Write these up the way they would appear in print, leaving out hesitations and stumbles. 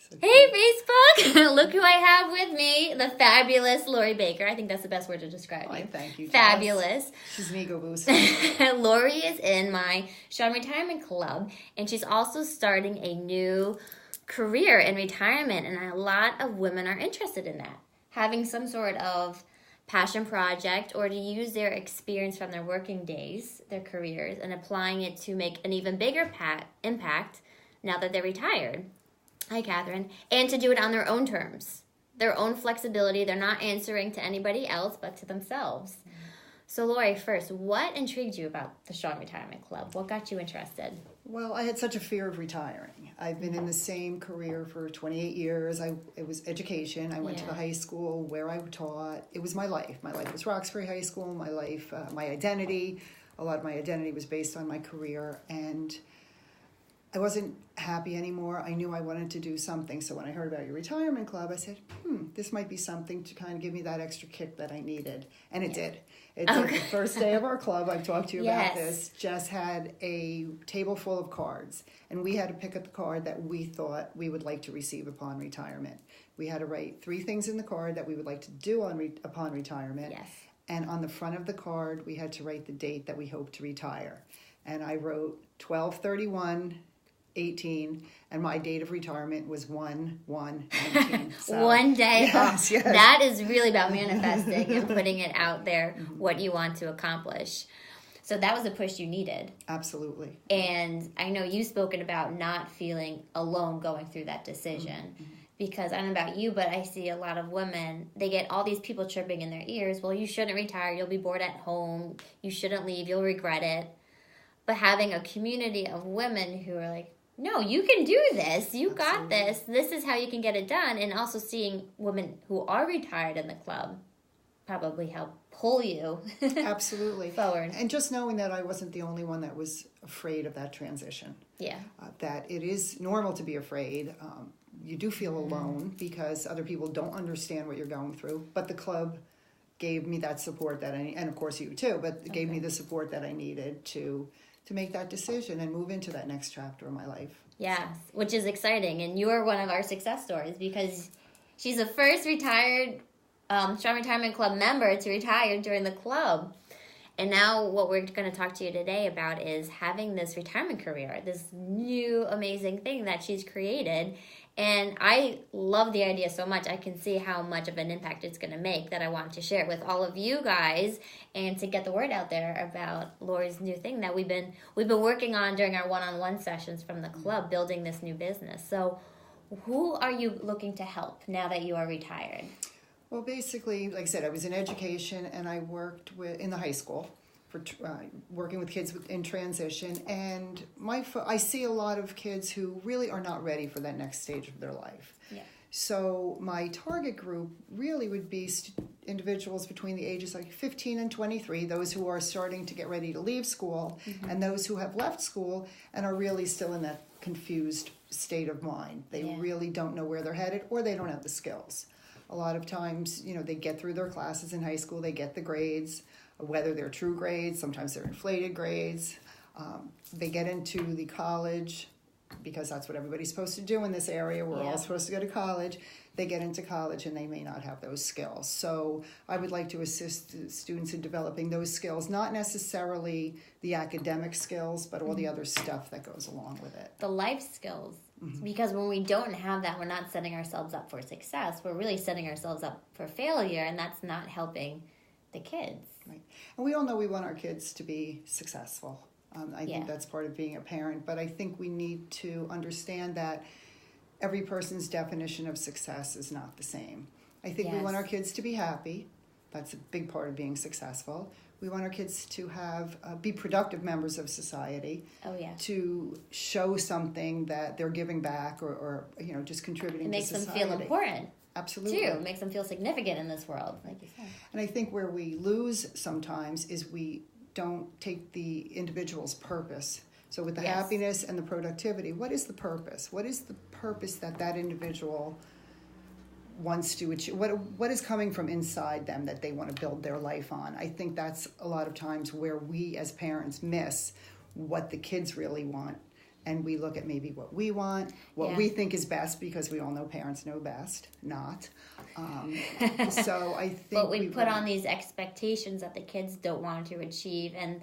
Hey, Facebook! Look who I have with me, the fabulous Lori Baker. I think that's the best word to describe you. Thank you, Jess. Fabulous. She's an ego boost. Lori is in my Sean Retirement Club, and she's also starting a new career in retirement, and a lot of women are interested in that. Having some sort of passion project or to use their experience from their working days, their careers, and applying it to make an even bigger impact now that they're retired. Hi, Catherine. And to do it on their own terms, their own flexibility. They're not answering to anybody else but to themselves. Mm-hmm. So, Lori, first, what intrigued you about the Strong Retirement Club? What got you interested? Well, I had such a fear of retiring. I've been in the same career for 28 years. It was education. I went to the high school where I taught. It was my life. My life was Roxbury High School. My life, my identity. A lot of my identity was based on my career, and I wasn't happy anymore. I knew I wanted to do something. So when I heard about your retirement club, I said, this might be something to kind of give me that extra kick that I needed. And it did. It did. The first day of our club, I've talked to you about this, Jess had a table full of cards. And we had to pick up the card that we thought we would like to receive upon retirement. We had to write 3 things in the card that we would like to do upon retirement. Yes. And on the front of the card, we had to write the date that we hoped to retire. And I wrote 12/31/18, and my date of retirement was 1/1/19. So, one day yes. That is really about manifesting and putting it out there, what you want to accomplish. So that was a push you needed. Absolutely. And I know you've spoken about not feeling alone going through that decision. Mm-hmm. Because I don't know about you, but I see a lot of women, they get all these people chirping in their ears. Well, you shouldn't retire. You'll be bored at home. You shouldn't leave. You'll regret it. But having a community of women who are like, no, you can do this. You got this. This is how you can get it done. And also seeing women who are retired in the club probably help pull you absolutely forward. And just knowing that I wasn't the only one that was afraid of that transition. Yeah. That it is normal to be afraid. You do feel alone because other people don't understand what you're going through. But the club gave me that support that and of course you too, but it gave me the support that I needed to make that decision and move into that next chapter of my life. Yes, which is exciting. And you are one of our success stories because she's the first retired Strong Retirement Club member to retire during the club. And now what we're going to talk to you today about is having this retirement career, this new amazing thing that she's created. And I love the idea so much. I can see how much of an impact it's going to make that I want to share it with all of you guys and to get the word out there about Lori's new thing that we've been working on during our one-on-one sessions from the club, building this new business. So who are you looking to help now that you are retired? Well, basically, like I said, I was in education and I worked in the high school for working with kids in transition. And I see a lot of kids who really are not ready for that next stage of their life. Yeah. So my target group really would be individuals between the ages like 15 and 23, those who are starting to get ready to leave school, and those who have left school and are really still in that confused state of mind. They really don't know where they're headed or they don't have the skills. A lot of times, they get through their classes in high school, they get the grades, whether they're true grades, sometimes they're inflated grades. They get into the college, because that's what everybody's supposed to do in this area. We're all supposed to go to college. They get into college and they may not have those skills. So I would like to assist students in developing those skills, not necessarily the academic skills, but all the other stuff that goes along with it. The life skills. Because when we don't have that, we're not setting ourselves up for success. We're really setting ourselves up for failure, and that's not helping the kids. Right. And we all know we want our kids to be successful. I think that's part of being a parent, but I think we need to understand that every person's definition of success is not the same. I think we want our kids to be happy. That's a big part of being successful. We want our kids to be productive members of society. To show something that they're giving back or just contributing to society. It makes them feel important. Absolutely. Too. It makes them feel significant in this world, like you said. And I think where we lose sometimes is we don't take the individual's purpose. So with the happiness and the productivity, what is the purpose? What is the purpose that individual wants to achieve? What is coming from inside them that they want to build their life on? I think that's a lot of times where we as parents miss what the kids really want and we look at maybe what we want, what we think is best, because we all know parents know best, not. So I think but we put on these expectations that the kids don't want to achieve, and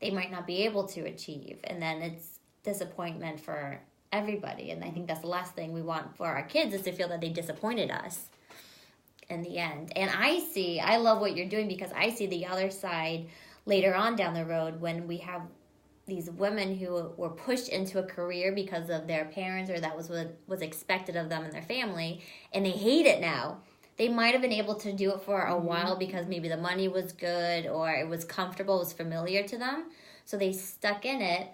they might not be able to achieve, and then it's disappointment for everybody. And I think that's the last thing we want for our kids, is to feel that they disappointed us in the end. And I love what you're doing, because I see the other side later on down the road, when we have these women who were pushed into a career because of their parents, or that was what was expected of them and their family, and they hate it now. They might have been able to do it for a while because maybe the money was good, or it was comfortable, it was familiar to them, so they stuck in it,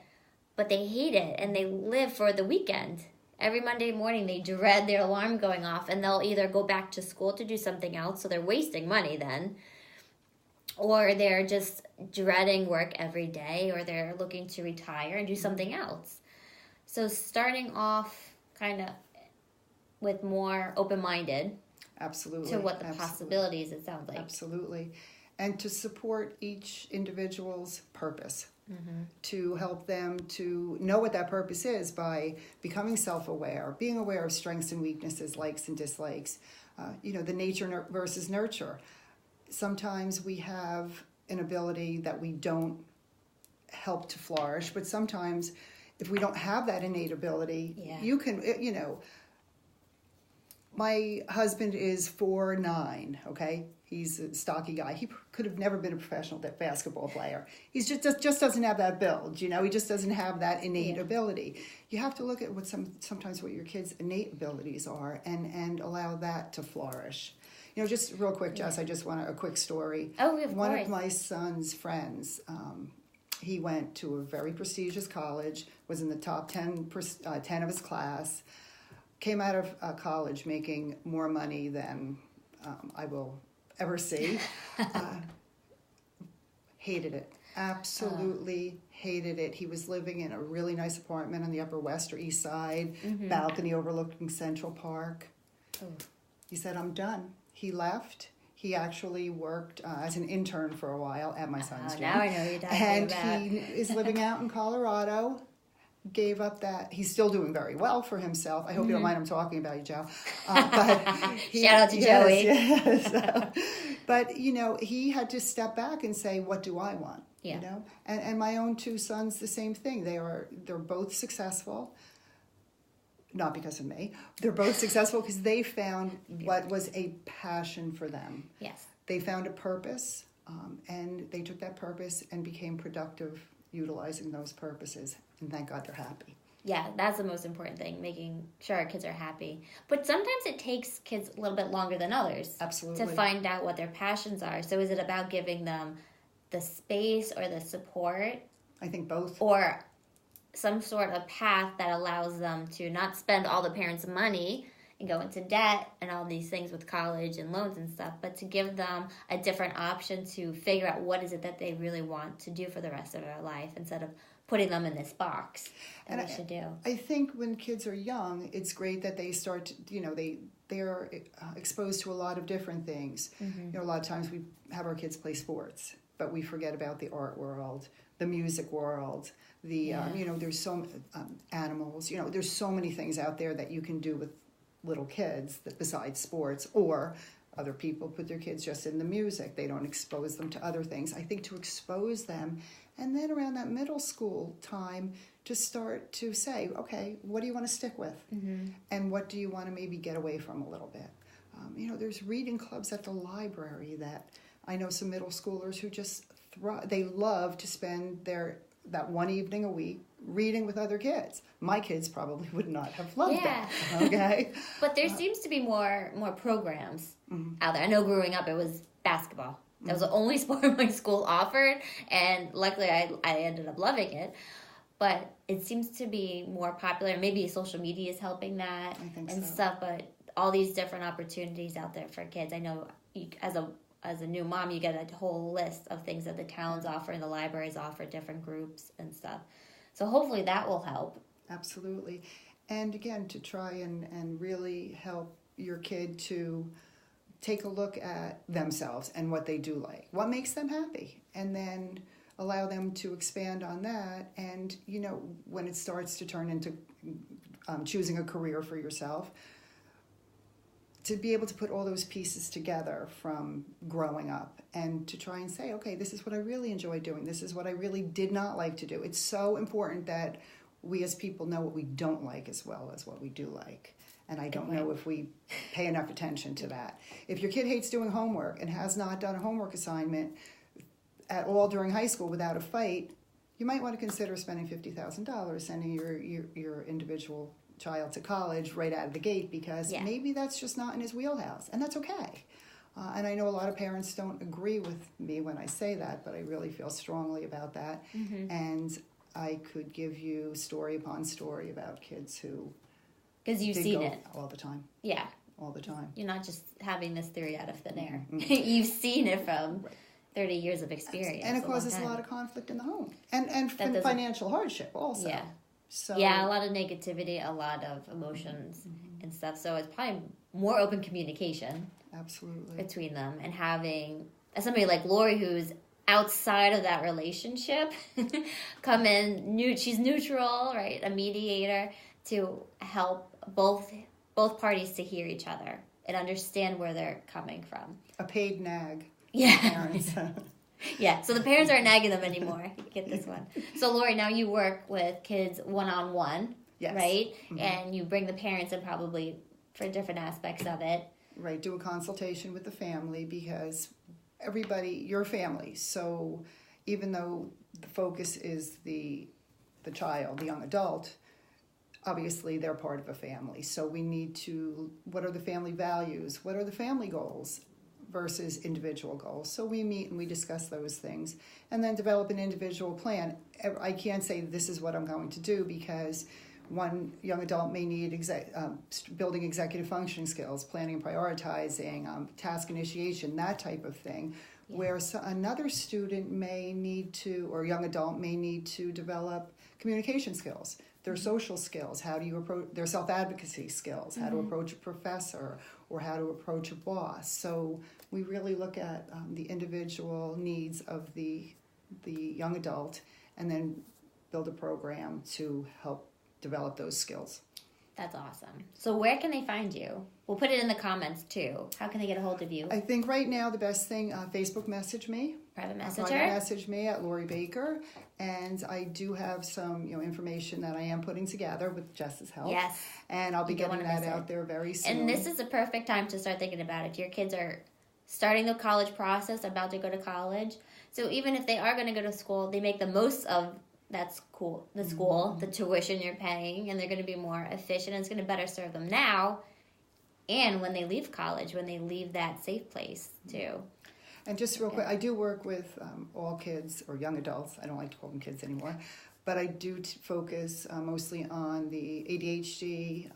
but they hate it, and they live for the weekend. Every Monday morning they dread their alarm going off, and they'll either go back to school to do something else, so they're wasting money then, or they're just dreading work every day, or they're looking to retire and do something else. So starting off kind of with more open-minded absolutely to what the possibilities, it sounds like. Absolutely. And to support each individual's purpose, to help them to know what that purpose is by becoming self-aware, being aware of strengths and weaknesses, likes and dislikes, the nature versus nurture. Sometimes we have an ability that we don't help to flourish, but sometimes if we don't have that innate ability, you can, my husband is 4'9", okay? He's a stocky guy. He could have never been a professional basketball player. He just doesn't have that build, He just doesn't have that innate ability. You have to look at what sometimes what your kids' innate abilities are, and allow that to flourish. Just real quick, Jess, I just want a quick story. Oh, of One course. of my son's friends, he went to a very prestigious college, was in the top 10 of his class, came out of college making more money than I will ever see. Hated it. Absolutely hated it. He was living in a really nice apartment on the Upper West or East Side, balcony overlooking Central Park. He said, "I'm done." He left. He actually worked as an intern for a while at my son's gym. Now I know who you're talking and about. he is living out in Colorado. Gave up that. He's still doing very well for himself. I hope you don't mind I'm talking about you, Joe. But Shout out to Joey. Yes. But, he had to step back and say, what do I want? Yeah. And my own two sons, the same thing. They're both successful. Not because of me. They're both successful because they found what was a passion for them. Yes. They found a purpose, and they took that purpose and became productive utilizing those purposes. And thank God they're happy. Yeah, that's the most important thing, making sure our kids are happy. But sometimes it takes kids a little bit longer than others. Absolutely. To find out what their passions are. So is it about giving them the space or the support? I think both. Or some sort of path that allows them to not spend all the parents' money and go into debt and all these things with college and loans and stuff, but to give them a different option to figure out what is it that they really want to do for the rest of their life, instead of putting them in this box that we should do. I think when kids are young, it's great that they start to, they're exposed to a lot of different things. A lot of times we have our kids play sports, but we forget about the art world, the music world, there's so animals, there's so many things out there that you can do with little kids that besides sports, or other people put their kids just in the music. They don't expose them to other things. I think to expose them, and then around that middle school time, to start to say, okay, what do you want to stick with? And what do you want to maybe get away from a little bit? There's reading clubs at the library that I know some middle schoolers who just they love to spend that one evening a week reading with other kids. My kids probably would not have loved that. Okay, but there seems to be more programs out there. I know growing up it was basketball. That was the only sport my school offered, and luckily I ended up loving it. But it seems to be more popular. Maybe social media is helping that and stuff. But all these different opportunities out there for kids. I know as a new mom, you get a whole list of things that the towns offer and the libraries offer, different groups and stuff. So hopefully that will help. Absolutely. And again, to try and really help your kid to take a look at themselves and what they do like. What makes them happy? And then allow them to expand on that. And, when it starts to turn into choosing a career for yourself, to be able to put all those pieces together from growing up and to try and say, okay, this is what I really enjoy doing. This is what I really did not like to do. It's so important that we as people know what we don't like as well as what we do like. And I don't know if we pay enough attention to that. If your kid hates doing homework and has not done a homework assignment at all during high school without a fight, you might want to consider spending $50,000 sending your individual child to college right out of the gate, because maybe that's just not in his wheelhouse, and that's okay. And I know a lot of parents don't agree with me when I say that, but I really feel strongly about that. Mm-hmm. And I could give you story upon story about kids who... Because you've seen it. All the time. Yeah. All the time. You're not just having this theory out of thin air. Mm-hmm. You've seen it from 30 years of experience. And it causes a lot of conflict in the home. And financial hardship also. Yeah. So, a lot of negativity, a lot of emotions and stuff. So it's probably more open communication. Absolutely. Between them, and having somebody like Lori who's outside of that relationship come in. She's neutral, right? A mediator to help both parties to hear each other and understand where they're coming from. A paid nag. Yeah. Parents. Yeah, so the parents aren't nagging them anymore. You get this one. So, Lori, now you work with kids one-on-one, yes. Right? Mm-hmm. And you bring the parents in probably for different aspects of it. Right, do a consultation with the family, because everybody, you're family. So even though the focus is the child, the young adult, obviously they're part of a family. So we need to, what are the family values? What are the family goals versus individual goals? So we meet and we discuss those things and then develop an individual plan. I can't say this is what I'm going to do, because one young adult may need building executive functioning skills, planning and prioritizing, task initiation, that type of thing. Yeah. Where another student may need to, or young adult may need to develop communication skills, their social skills, how do you approach their self-advocacy skills, how to approach a professor or how to approach a boss. So we really look at the individual needs of the young adult and then build a program to help develop those skills. That's awesome. So where can they find you? We'll put it in the comments too. How can they get a hold of you? I think right now the best thing, Facebook message me. Private messenger? Private message me at Lori Baker. And I do have some information that I am putting together with Jess's help. Yes. And I'll be getting that out there very soon. And this is a perfect time to start thinking about it. Your kids are starting the college process, about to go to college. So even if they are going to go to school, they make the most of that's cool. The school, the tuition you're paying, and they're going to be more efficient. And it's going to better serve them now and when they leave college, when they leave that safe place too. And just real quick, I do work with all kids or young adults. I don't like to call them kids anymore. But I do focus mostly on the ADHD,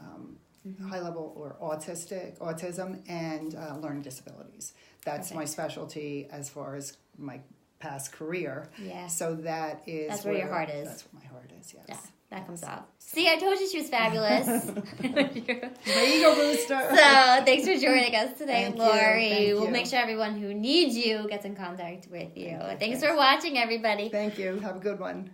high-level or autism, and learning disabilities. That's my specialty as far as my past career. Yeah. So that's where your heart is. That's where my heart is, yes. Yeah, that comes out. See, I told you she was fabulous. My ego booster. So, thanks for joining us today, Lori. We'll make sure everyone who needs you gets in contact with you. Thanks for watching, everybody. Thank you. Have a good one.